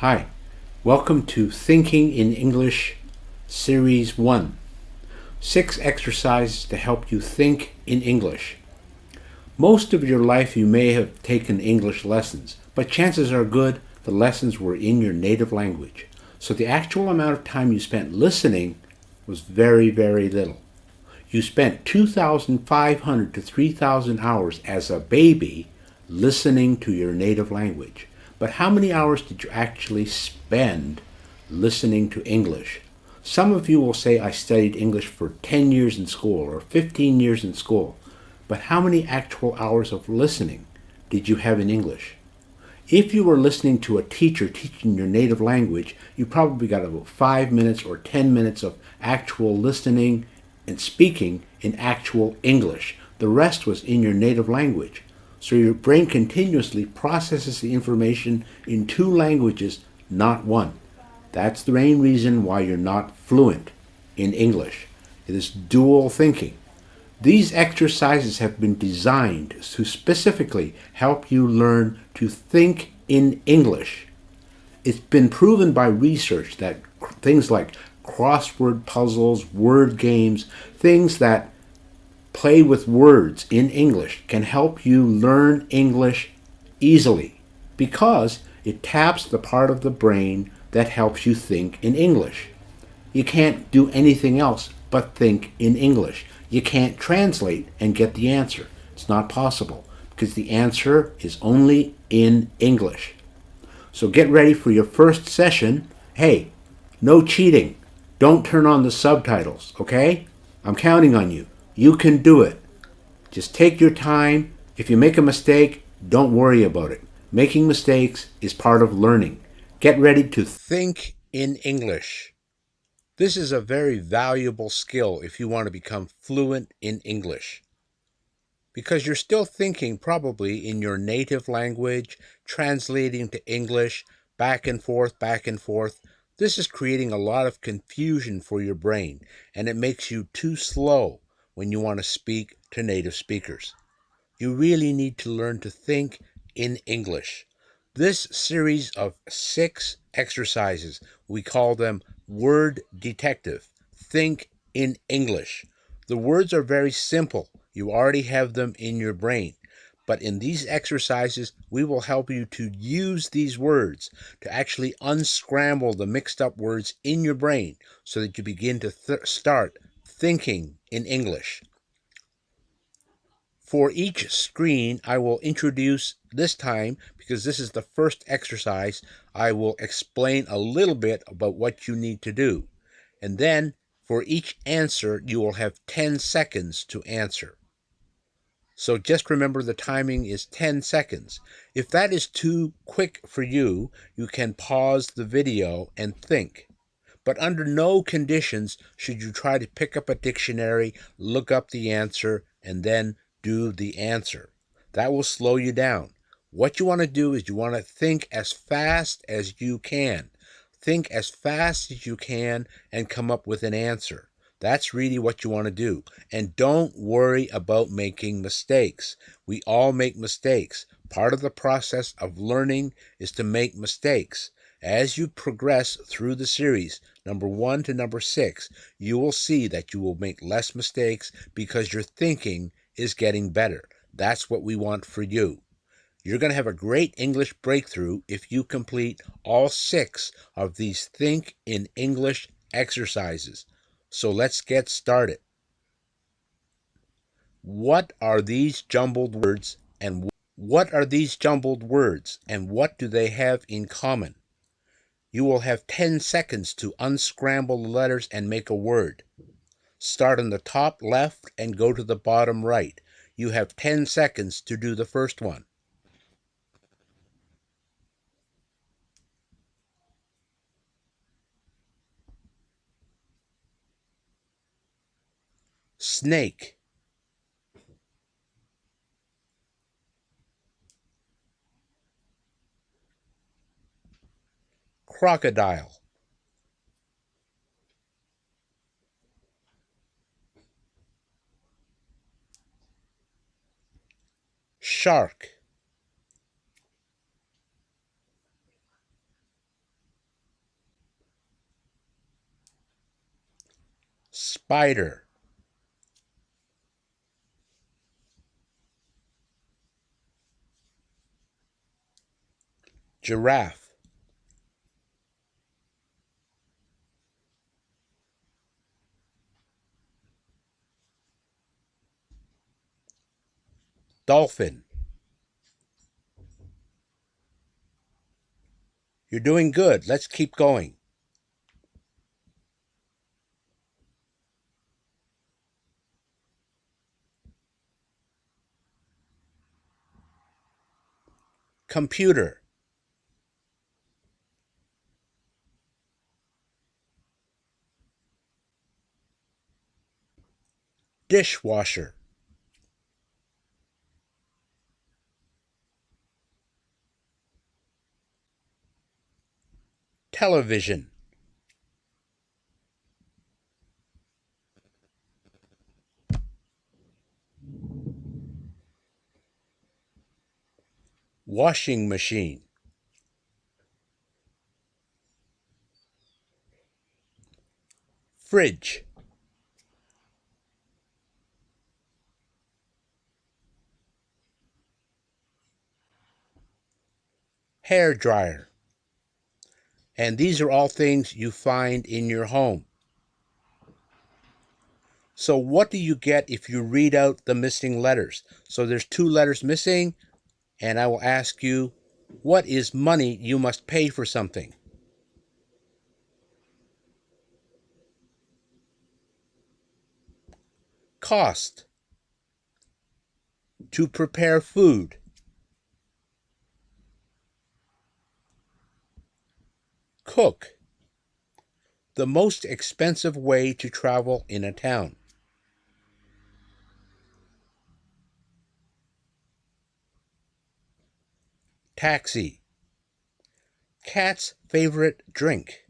Hi, welcome to Thinking in English Series 1. 6 exercises to help you think in English. Most of your life you may have taken English lessons, but chances are good the lessons were in your native language. So the actual amount of time you spent listening was very, very little. You spent 2,500 to 3,000 hours as a baby listening to your native language. But how many hours did you actually spend listening to English? Some of you will say, I studied English for 10 years in school or 15 years in school. But how many actual hours of listening did you have in English? If you were listening to a teacher teaching your native language, you probably got about 5 minutes or 10 minutes of actual listening and speaking in actual English. The rest was in your native language. So your brain continuously processes the information in 2 languages, not 1. That's the main reason why you're not fluent in English. It is dual thinking. These exercises have been designed to specifically help you learn to think in English. It's been proven by research that things like crossword puzzles, word games, things that play with words in English can help you learn English easily because it taps the part of the brain that helps you think in English. You can't do anything else but think in English. You can't translate and get the answer. It's not possible because the answer is only in English. So get ready for your first session. Hey, no cheating. Don't turn on the subtitles, okay? I'm counting on you. You can do it. Just take your time. If you make a mistake, don't worry about it. Making mistakes is part of learning. Get ready to think in English. This is a very valuable skill if you want to become fluent in English. Because you're still thinking probably in your native language, translating to English, back and forth, back and forth. This is creating a lot of confusion for your brain, and it makes you too slow when you want to speak to native speakers. You really need to learn to think in English. This series of 6 exercises, we call them Word Detective. Think in English. The words are very simple. You already have them in your brain. But in these exercises, we will help you to use these words to actually unscramble the mixed up words in your brain so that you begin to start thinking in English. For each screen, I will introduce this time, because this is the first exercise, I will explain a little bit about what you need to do. And then, for each answer, you will have 10 seconds to answer. So just remember the timing is 10 seconds. If that is too quick for you, you can pause the video and think. But under no conditions should you try to pick up a dictionary, look up the answer, and then do the answer. That will slow you down. What you want to do is you want to think as fast as you can. Think as fast as you can and come up with an answer. That's really what you want to do. And don't worry about making mistakes. We all make mistakes. Part of the process of learning is to make mistakes. As you progress through the series, number 1 to number 6, you will see that you will make less mistakes because your thinking is getting better. That's what we want for you. You're going to have a great English breakthrough if you complete all 6 of these Think in English exercises. So let's get started. What are these jumbled words and what do they have in common? You will have 10 seconds to unscramble the letters and make a word. Start on the top left and go to the bottom right. You have 10 seconds to do the first one. Snake, crocodile, shark, spider, giraffe, dolphin. You're doing good. Let's keep going. Computer, dishwasher, television, washing machine, fridge, hair dryer. And these are all things you find in your home. So what do you get if you read out the missing letters? So there's 2 letters missing, and I will ask you, what is money you must pay for something? Cost. To prepare food. Cook. The most expensive way to travel in a town. Taxi. Cat's favorite drink.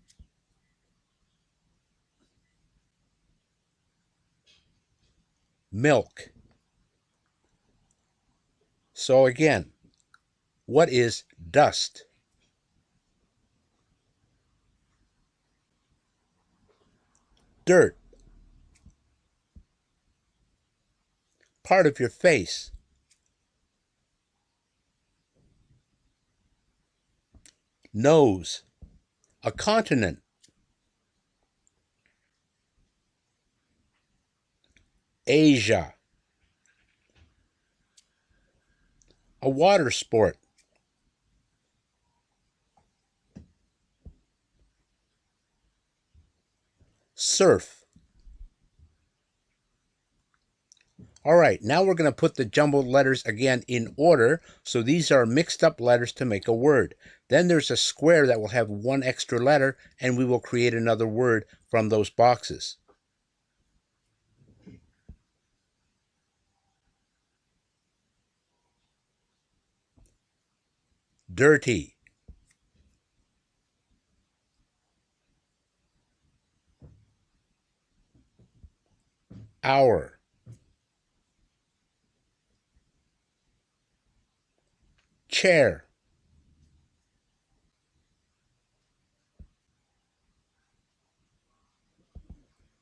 Milk. So again, what is dust? Dirt. Part of your face. Nose. A continent. Asia. A water sport. Surf. All right, now we're going to put the jumbled letters again in order. So these are mixed up letters to make a word. Then there's a square that will have 1 extra letter, and we will create another word from those boxes. Dirty. Hour. Chair.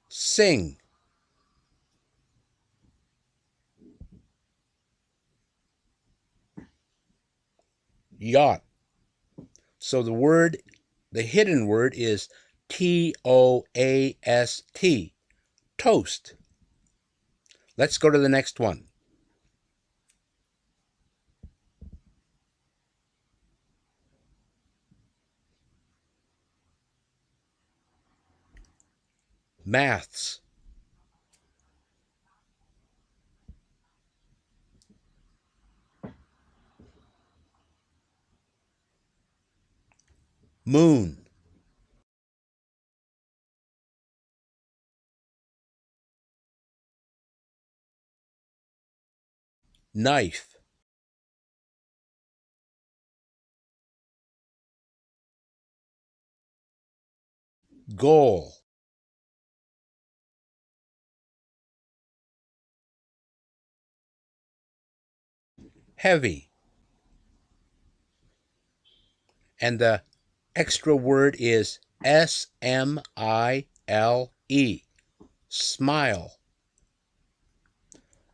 Sing. Yacht. So the hidden word is Toast. Toast. Let's go to the next one. Maths. Moon. Knife. Goal. Heavy. And the extra word is Smile. smile.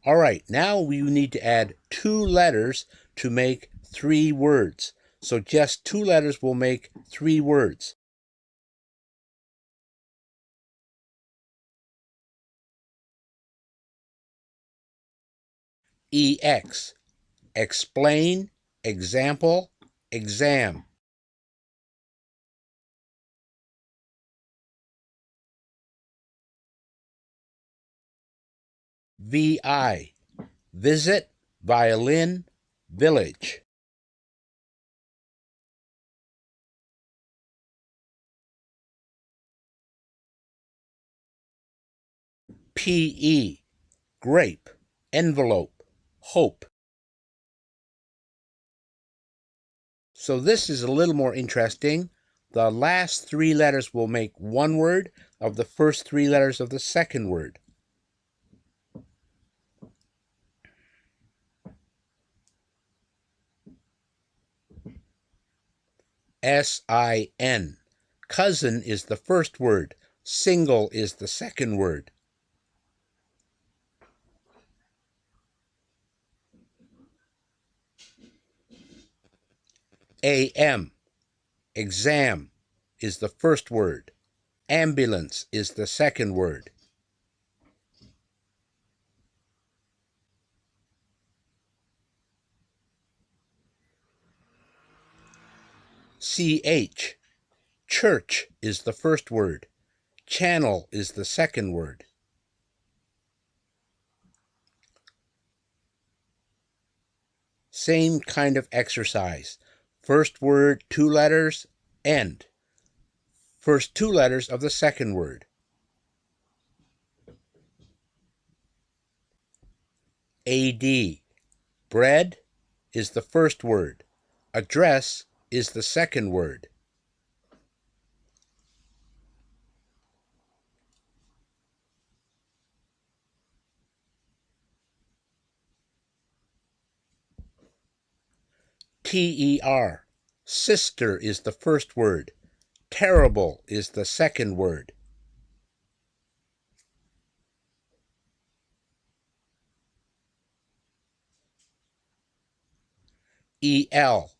All right, now we need to add 2 letters to make 3 words. So just 2 letters will make 3 words. EX, explain, example, exam. VI, visit, violin, village. PE, grape, envelope, hope. So this is a little more interesting. The last 3 letters will make 1 word of the first 3 letters of the second word. SIN. Cousin is the first word. Single is the second word. AM. Exam is the first word. Ambulance is the second word. CH. Church is the first word. Channel is the second word. Same kind of exercise. First word, 2 letters, end. First 2 letters of the second word. AD. Bread is the first word. Address is the second word. TER. Sister is the first word. Terrible is the second word. EL.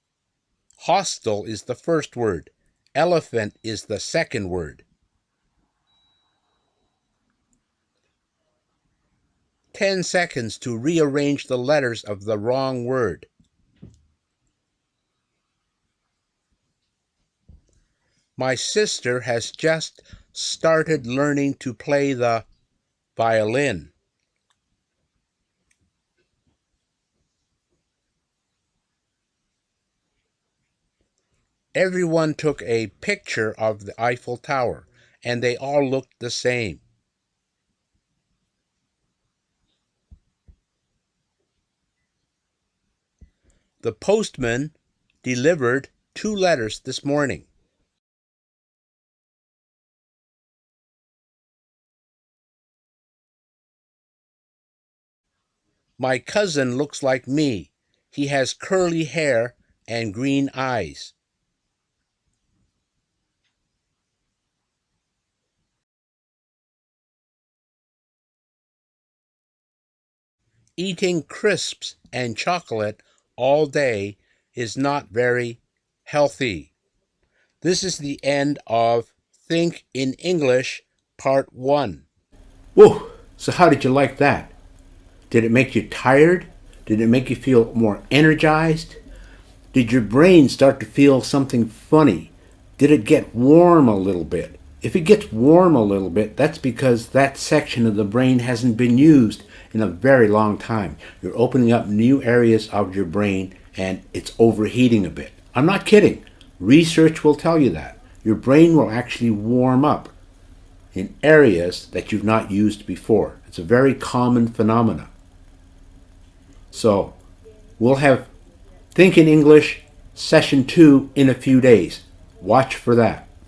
Hostile is the first word. Elephant is the second word. 10 seconds to rearrange the letters of the wrong word. My sister has just started learning to play the violin. Everyone took a picture of the Eiffel Tower, and they all looked the same. The postman delivered 2 letters this morning. My cousin looks like me. He has curly hair and green eyes. Eating crisps and chocolate all day is not very healthy. This is the end of Think in English, Part 1. Whoa! So how did you like that? Did it make you tired? Did it make you feel more energized? Did your brain start to feel something funny? Did it get warm a little bit? If it gets warm a little bit, that's because that section of the brain hasn't been used in a very long time. You're opening up new areas of your brain and it's overheating a bit. I'm not kidding. Research will tell you that. Your brain will actually warm up in areas that you've not used before. It's a very common phenomenon. So, we'll have Think in English Session 2 in a few days. Watch for that.